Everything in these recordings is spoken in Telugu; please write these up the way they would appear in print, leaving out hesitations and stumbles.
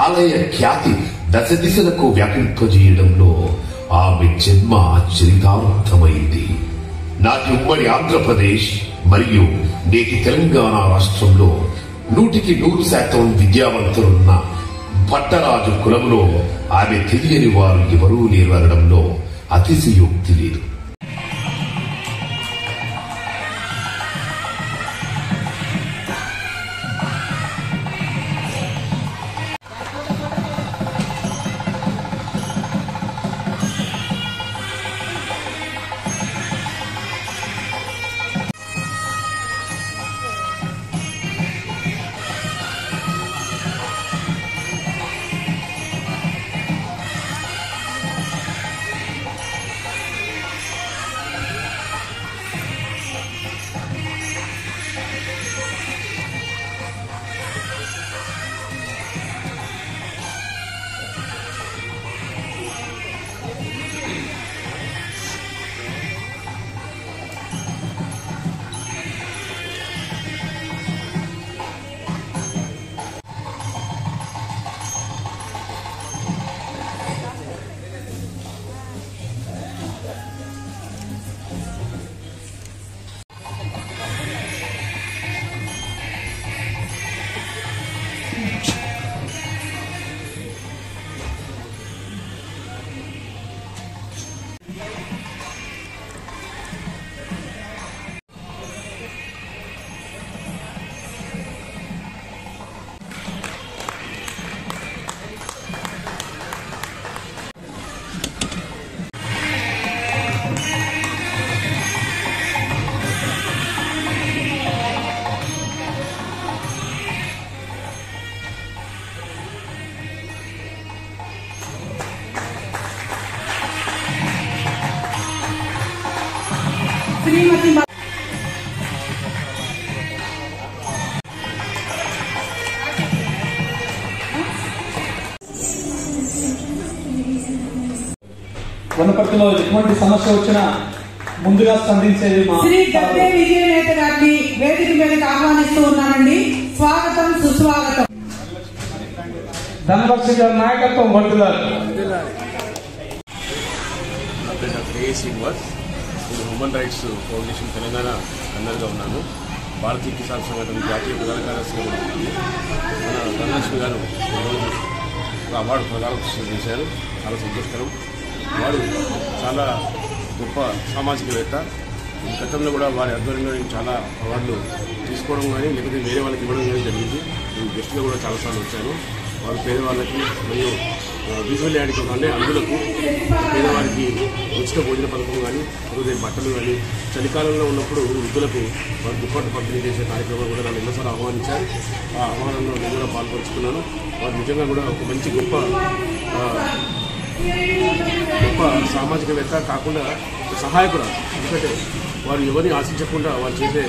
ఆలయ ఖ్యాతి దశ దిశలకు వ్యాపింపజేయడంలో ఆమె జన్మ చరితార్థమైంది. నాటి ఉమ్మడి ఆంధ్రప్రదేశ్ మరియు నేటి తెలంగాణ రాష్ట్రంలో 100% విద్యావంతులున్న భట్టరాజు కులంలో ఆమె తెలియని వారు ఎవరూ లేరు అనడంలో అతిశయోక్తి లేదు. వనపర్తిలో ఎటువంటి సమస్య వచ్చినా ముందుగా స్పందించేది మా శ్రీ గద్దె విజయనేత గారిని వేదిక మీదకి ఆహ్వానిస్తూ ఉన్నానండి. స్వాగతం, సుస్వాగతం. ధనలక్ష్మి గారి నాయకత్వం వర్ధిల్లాలి. హ్యూమన్ రైట్స్ ఫౌండేషన్ తెలంగాణ కన్నర్గా ఉన్నాను. భారతీయ కిసాన్ సంఘటన జాతీయ ప్రధాన కార్యదర్శిగా ఉన్నాను. మన ధనలక్ష్మి గారు ఒక అవార్డు ప్రదానం చేశారు. చాలా సంతోషకరం. వారు చాలా గొప్ప సామాజికవేత్త. గతంలో కూడా వారి ఆధ్వర్యంలో నేను చాలా అవార్డులు తీసుకోవడం కానీ లేకపోతే వేరే వాళ్ళకి ఇవ్వడం కానీ జరిగింది. నేను గెస్ట్గా కూడా చాలాసార్లు వచ్చాను. వారు పేదవాళ్ళకి మరియు విజువల్ యాడికి కానీ అందులకు పేదవారికి ఉచిత భోజన పథకం కానీ లేకపోతే బట్టలు కానీ చలికాలంలో ఉన్నప్పుడు వృద్ధులకు వారు దుప్పట్లు పంపిణీ చేసే కార్యక్రమం కూడా నన్ను ఎన్నోసార్లు ఆహ్వానించారు. ఆ ఆహ్వానంలో నేను కూడా పాల్పంచుకున్నాను. వారు నిజంగా కూడా ఒక మంచి గొప్ప సామాజికవేత్త కాకుండా సహాయకురాలు. ఎందుకంటే వారు ఎవరిని ఆశించకుండా వారు చేసే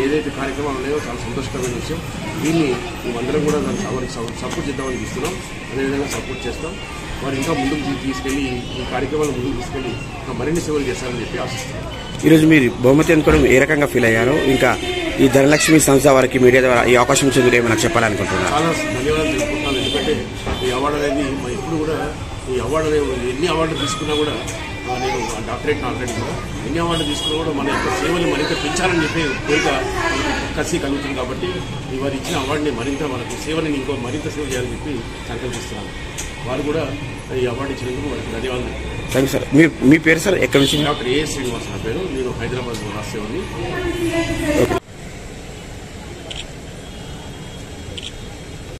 ఏదైతే కార్యక్రమాలు ఉన్నాయో చాలా సంతోషకరమైన విషయం. దీన్ని మేమందరం కూడా వారికి సపోర్ట్ చేద్దామని ఇస్తున్నాం. అదేవిధంగా సపోర్ట్ చేస్తాం. వారు ఇంకా ముందుకు తీసుకెళ్ళి ఈ కార్యక్రమాలు ముందుకు తీసుకెళ్ళి ఇంకా మరిన్ని సేవలు చేస్తారని చెప్పి ఆశిస్తున్నాం. ఈరోజు మీరు బహుమతి అందుకోవడం ఏ రకంగా ఫీల్ అయ్యారో, ఇంకా ఈ ధనలక్ష్మి సంస్థ వారికి మీడియా ద్వారా ఈ అవకాశం ఇచ్చేందుకు ఏమైనా చెప్పాలనుకుంటున్నారు? చాలా ధన్యవాదాలు తెలుపుకుంటున్నాను. ఎందుకంటే ఈ అవార్డు అనేది ఎప్పుడు కూడా ఈ అవార్డు ఎన్ని అవార్డులు తీసుకున్నా కూడా నేను డాక్టరేట్ ఎన్ని అవార్డు తీసుకున్నా కూడా మన యొక్క సేవలు మరింత పెంచాలని చెప్పి కోరిక కసి కలుగుతుంది. కాబట్టి వారు ఇచ్చిన అవార్డుని మరింత మనకు సేవని ఇంకో మరింత సేవ చేయాలని చెప్పి సంకల్పిస్తున్నాను. వారు కూడా ఈ అవార్డు ఇచ్చినందుకు వారికి ధన్యవాదాలు. Thank you sir. మీ పేరు సార్ ఎక్కడి నుంచి? డాక్టర్ ఏ శ్రీనివాస్ నా పేరు. నేను హైదరాబాద్ రాసేవాడిని.